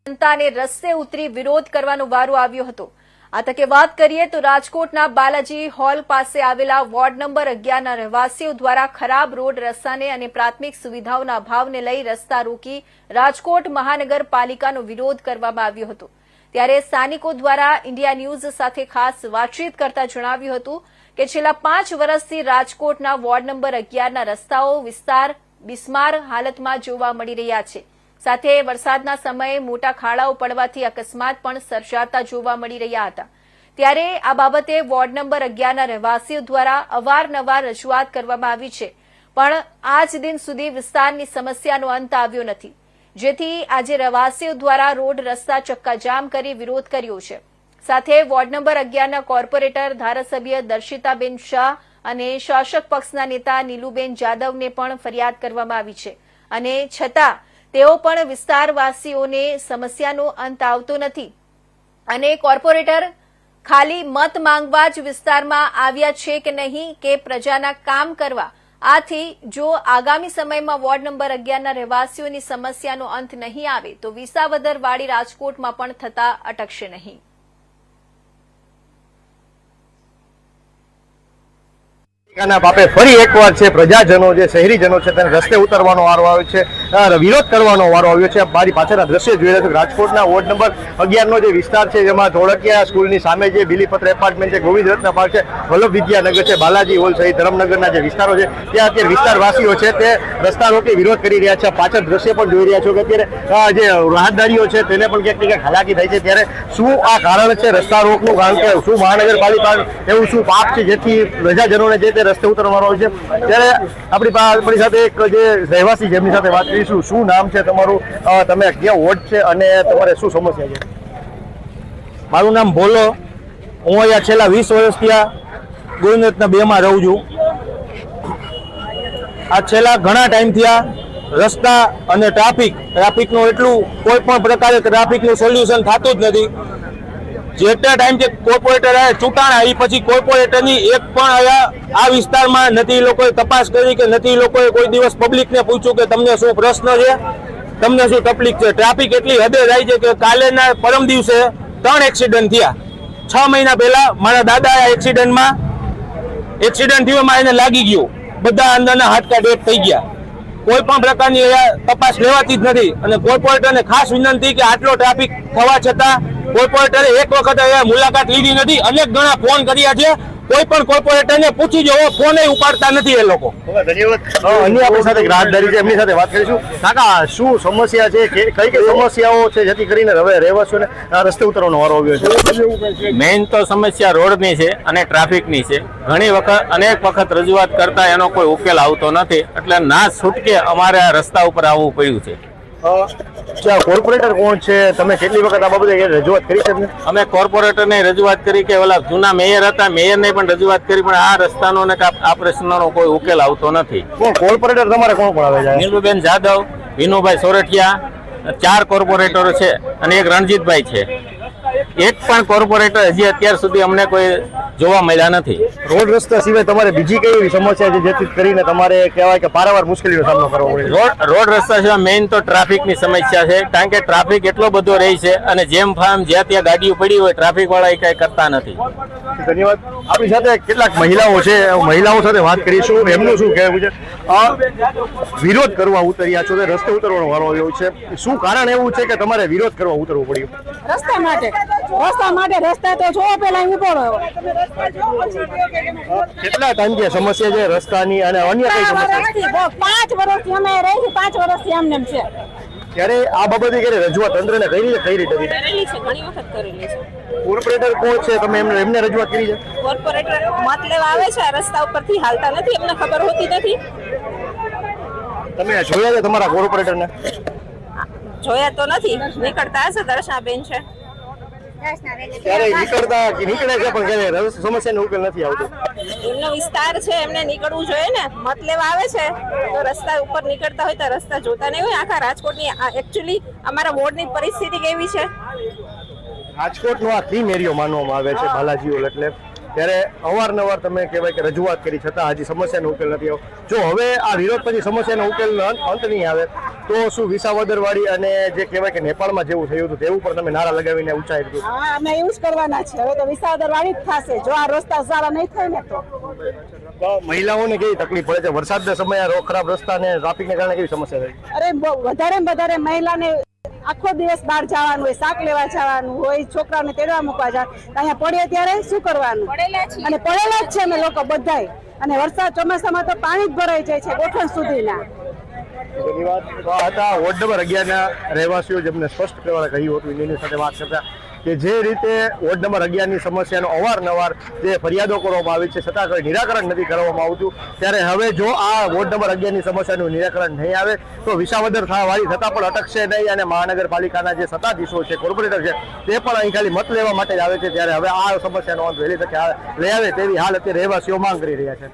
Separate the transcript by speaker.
Speaker 1: જનતાને રસ્તે ઉતરી વિરોધ કરવાનો વારો આવ્યો હતો। આ તકે વાત કરીએ તો રાજકોટના બાલાજી હોલ પાસે આવેલા વોર્ડ નંબર 11ના રહેવાસીઓ દ્વારા ખરાબ રોડ રસ્તાને અને પ્રાથમિક સુવિધાઓના અભાવને લઈ રસ્તા રોકી રાજકોટ મહાનગરપાલિકાનો વિરોધ કરવામાં આવ્યો હતો। ત્યારે સ્થાનિકો દ્વારા ઇન્ડિયા ન્યૂઝ સાથે ખાસ વાતચીત કરતા જણાવ્યું હતું કે છેલ્લા 5 વર્ષથી રાજકોટના વોર્ડ નંબર 11ના રસ્તાઓ વિસ્તાર બિસ્માર હાલતમાં જોવા મળી રહ્યા છે। સાથે વરસાદના સમયે મોટા ખાડાઓ પડવાથી અકસ્માત પણ સર્જાતા જોવા મળી રહ્યા હતા। ત્યારે આ બાબતે વોર્ડ નંબર 11ના રહેવાસીઓ દ્વારા અવારનવાર રજૂઆત કરવામાં આવી છે, પણ આજ દિન સુધી વિસ્તારની સમસ્યાનો અંત આવ્યો નથી, જેથી આજે રહેવાસીઓ દ્વારા રોડ રસ્તા ચક્કાજામ કરી વિરોધ કર્યો છે। સાથે વોર્ડ નંબર 11ના કોર્પોરેટર ધારાસભ્ય દર્શિતાબેન શાહ અને શાસક પક્ષના નેતા નીલુબેન જાદવને પણ ફરિયાદ કરવામાં આવી છે, અને છતાં તેઓ પણ વિસ્તારવાસીઓને સમસ્યાનો અંત આવતો નથી અને કોર્પોરેટર ખાલી મત માંગવા જ વિસ્તારમાં આવ્યા છે કે નહીં કે પ્રજાના કામ કરવા। આથી જો આગામી સમયમાં વોર્ડ નંબર 11ના રહેવાસીઓની સમસ્યાનો અંત નહીં આવે તો વિસાવદર વાડી રાજકોટમાં પણ થતા અટકશે નહીં।
Speaker 2: બાપે ફરી એકવાર છે પ્રજાજનો જે શહેરીજનો છે તેને રસ્તે ઉતરવાનો વારો આવ્યો છે, વિરોધ કરવાનો વારો આવ્યો છે। મારી પાછળના દ્રશ્ય જોઈ રહ્યા છો રાજકોટના વોર્ડ નંબર 11નો જે વિસ્તાર છે જેમાં ધોળકિયા સ્કૂલની સામે જે બીલીપત્ર એપાર્ટમેન્ટ છે, ગોવિંદ રત્ન પાર્ક છે, વલ્લભ વિદ્યાનગર છે, બાલાજી હોલ સહિત ધરમનગરના જે વિસ્તારો છે ત્યાં અત્યારે વિસ્તારવાસીઓ છે તે રસ્તા રોકી વિરોધ કરી રહ્યા છે। પાછળ દ્રશ્ય પણ જોઈ રહ્યા છો કે અત્યારે જે રાહદારીઓ છે તેને પણ ક્યાંક ને ક્યાંક હાલાકી થાય છે। ત્યારે શું આ કારણ છે રસ્તા રોકનું? કારણ કે શું મહાનગરપાલિકા એવું શું પાપ છે જેથી પ્રજાજનોને જે રસ્તે ઉતરવાનો હોય છે? ત્યારે આપણી સાથે એક જે રહેવાસી છે એમની સાથે વાત કરીશું। શું નામ છે તમારું, તમે ક્યાં વોર્ડ છે અને તમારે શું સમસ્યા છે?
Speaker 3: મારું નામ ભોલો, હું અહીંયા છેલ્લા 20 વર્ષથી આ ગોવિંદરત્ન 2માં રહું છું। આ છેલ્લા ઘણા ટાઈમથી આ રસ્તા અને ટ્રાફિકનું એટલું કોઈ પણ પ્રકારે ટ્રાફિકનું સોલ્યુશન થતું જ નથી। જેટલા ટાઈમથી કોર્પોરેટર ચૂંટાણા એ પછી કોર્પોરેટરની એક પણ આ વિસ્તારમાં નથી લોકોએ તપાસ કરી કે નથી લોકોએ કોઈ દિવસ પબ્લિકને પૂછ્યું કે તમને શું પ્રશ્ન છે, તમને શું તકલીફ છે। ટ્રાફિક એટલી હદે જાય છે કે કાલેના પરમ દિવસે 3 એક્સિડન્ટ થયા। 6 મહિના પહેલા મારા દાદા એક્સિડન્ટ થયો, એમાં એને લાગી ગયું, બધા અંદરના હાડકા ડેડ થઈ ગયા। કોઈ પણ પ્રકારની તપાસ લેવાતી જ નથી અને કોર્પોરેટરને ખાસ વિનંતી કે આટલો ટ્રાફિક થવા છતાં કોર્પોરેટરે એક વખત મુલાકાત લીધી નથી। અનેક ગણા ફોન કર્યા છે, કોઈ પણ કોર્પોરેટરને પૂછી જોવો, ફોન ઉપાડતા નથી એ લોકો।
Speaker 2: ધન્યવાદ। અન્ય આપણી સાથે રાહદારી છે એમની સાથે વાત કરીશું। કાકા, શું સમસ્યા છે, કઈ કઈ સમસ્યાઓ છે જેથી કરીને હવે રહેવાસીઓને રસ્તે ઉતરવાનો વારો આવ્યો છે?
Speaker 4: મેઇન તો સમસ્યા રોડની છે અને ટ્રાફિકની છે। ઘણી વખત અનેક વખત રજૂઆત કરતા એનો કોઈ ઉકેલ આવતો નથી, એટલે ના છૂટકે અમારે આ રસ્તા ઉપર આવવું પડ્યું છે।
Speaker 2: કોર્પોરેટર કોણ છે? તમે કેટલી વખત આ બાબતે રજૂઆત કરી છે?
Speaker 4: અમે કોર્પોરેટરને રજૂઆત કરી કે ઓલા જૂના મેયર હતા, મેયરને પણ રજૂઆત કરી, પણ આ રસ્તાનો ને આ પ્રશ્નનો કોઈ ઉકેલ આવતો નથી।
Speaker 2: કોર્પોરેટર તમારે કોણ પણ આવે છે?
Speaker 4: નીલુબેન જાદવ, વિનુભાઈ સોરઠિયા, 4 કોર્પોરેટરો છે અને એક રણજીતભાઈ છે। એક પણ કોર્પોરેટર હજી અત્યાર સુધી અમને કોઈ જોવા મળ્યા નથી।
Speaker 2: રોડ રસ્તા સિવાય તમારે બીજી કઈ એવી સમસ્યા છે જેથી કરીને તમારે કહેવાય કે પારાવાર મુશ્કેલીનો સામનો કરવો પડે?
Speaker 4: રોડ રસ્તા સિવાય મેઇન તો ટ્રાફિકની સમસ્યા છે, કારણ કે ટ્રાફિક એટલો બધો રહે છે અને જેમ ફામ જ્યાં ત્યાં ગાડીઓ પડી હોય ટ્રાફિક વાળા કઈ કરતા નથી।
Speaker 2: ધન્યવાદ। આપણી સાથે કેટલાક મહિલાઓ છે, મહિલાઓ સાથે વાત કરીશું, એમનું શું કહેવું છે? વિરોધ કરવા ઉતર્યા છો, રસ્તે ઉતરવાનો વારો આવ્યો છે, શું કારણ એવું છે કે તમારે વિરોધ કરવા ઉતરવું પડ્યું?
Speaker 5: રસ્તા માટે રસ્તા તો જોવો પેલા ઉભો રહ્યો।
Speaker 2: કેટલા ટાઈમથી સમસ્યા છે રસ્તાની અને અન્ય કઈ સમસ્યા?
Speaker 5: 5 વર્ષથી અમે રહી 5 વર્ષથી આમને છે।
Speaker 2: ત્યારે આ બાબતે ક્યારે રજૂઆત તંત્રને કઈ રીતે
Speaker 5: કરેલી છે? ઘણી વખત કરેલી છે।
Speaker 2: કોર્પોરેટર કોણ છે? તમે એમને રજૂઆત કરી છે?
Speaker 5: કોર્પોરેટર મત લેવા આવે છે, રસ્તા ઉપરથી હાલતા નથી, એમને ખબર હોતી નથી।
Speaker 2: તમે જોયા છે તમારા કોર્પોરેટરને?
Speaker 5: જોયા તો નથી, નીકળતા હશે, દર્શનાબેન છે।
Speaker 2: ત્યારે નીકળે છે પણ સમસ્યાનો ઉકેલ નથી આવતો।
Speaker 5: એમનો વિસ્તાર છે, એમને નીકળવું જોઈએ ને, મત લેવા આવે છે તો રસ્તા ઉપર નીકળતા હોય તો રસ્તા જોતા નહીં હોય। આખા રાજકોટની એકચ્યુઅલી અમારા વોર્ડની પરિસ્થિતિ કેવી છે?
Speaker 2: રાજકોટનો આ ક્રીમ એરિયો માનવામાં આવે છે બાલાજી હોલ, એટલે ત્યારે અવારનવાર તમે કહેવાય કે રજૂઆત કરી છતાં હજી સમસ્યાનો ઉકેલ નથી આવ્યો. જો હવે આ વિરોધ પછી સમસ્યાનો ઉકેલ અંત નહીં આવે તો શું વિસાવદરવાડી અને જે કહેવાય કે નેપાળમાં જેવું થયું હતું તેવું પણ તમે નારા લગાવીને ઉંચાઈ દીધું?
Speaker 6: હા, અમે એવું જ કરવાના છે. હવે તો વિસાવદરવાડી જ થશે જો આ રસ્તા સારા નહીં થાય ને તો.
Speaker 2: તો મહિલાઓને કેવી તકલીફ પડે છે? વરસાદના સમયે રોડ ખરાબ રસ્તા અને ટ્રાફિકને કારણે કેવી સમસ્યા થાય?
Speaker 6: અરે વધારે ને વધારે મહિલાને આખો દિવસ બહાર જવાનું હોય, શાક લેવા જવાનું હોય, છોકરાઓને તેડવા મૂકવા જવાનું, અહીંયા પડે ત્યારે શું કરવાનું? અને પડેલા જ છે અમે લોકો બધાય. અને વરસાદ ચોમાસામાં તો પાણી જ ભરાઈ જાય છે ગોઠણ સુધીના.
Speaker 2: એની વાત તો આ હતા વોર્ડ નંબર 11 ના રહેવાસીઓ જેમને સ્પષ્ટ કરવા કહ્યું હતું ઇન્ડિયન સાથે વાત કરતા કે જે રીતે વોર્ડ નંબર 11 ની સમસ્યાનો અવારનવાર જે ફરિયાદો કરવામાં આવી છે છતાં કોઈ નિરાકરણ નથી કરવામાં આવતું, ત્યારે હવે જો આ વોર્ડ નંબર 11 ની સમસ્યાનું નિરાકરણ નહીં આવે તો વિસાવદર વાળી થતા પણ અટકશે નહીં અને મહાનગરપાલિકાના જે સત્તાધીશો છે, કોર્પોરેટર છે, તે પણ અહીં ખાલી મત લેવા માટે જ આવે છે. ત્યારે હવે આ સમસ્યાનો અંત વહેલી તકે લઈ આવે તેવી હાલ અત્યારે રહેવાસીઓ માંગ કરી રહ્યા છે.